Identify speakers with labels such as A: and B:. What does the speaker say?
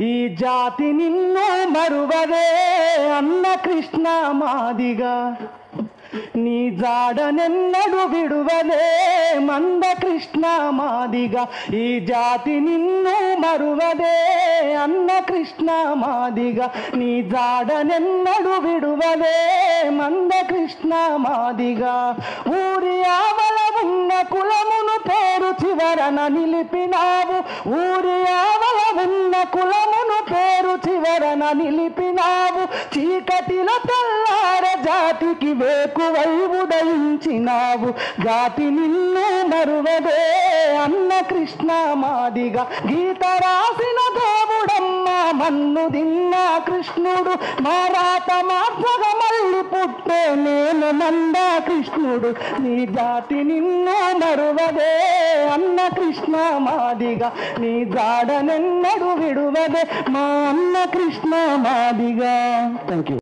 A: ఈ జాతి నిన్ను మరువదే అన్న కృష్ణ మాదిగా, నీ జాడనెన్నడు విడువలే మంద కృష్ణ మాదిగా. ఈ జాతి నిన్ను మరువదే అన్న కృష్ణ మాదిగా, నీ జాడనెన్నడు విడువలే మంద కృష్ణ మాదిగా. ఊరి ఆవల ఉన్న కులమును పేరు చివరన నిలిపినావు, ఊరి ఆవల ఉన్న కులమును పేరు చివరన నిలిపినావు. చీకటిలో తెల్లార జాతికి వేకువై ఉదయించినావు, జాతి నిన్ను మరువదే అన్న కృష్ణ మాదిగా. గీత రాసిన దేవుడమ్మ మన్ను దిన్న కృష్ణుడు, మారాత మార్చగా మళ్ళీ పుట్టే నేను మంద కృష్ణుడు. నీ జాతి నిన్ను మరువదే అన్న కృష్ణ మాదిగా, నీ జాడనెన్నడు విడువదే మా అన్న కృష్ణ మాదిగా. Thank you.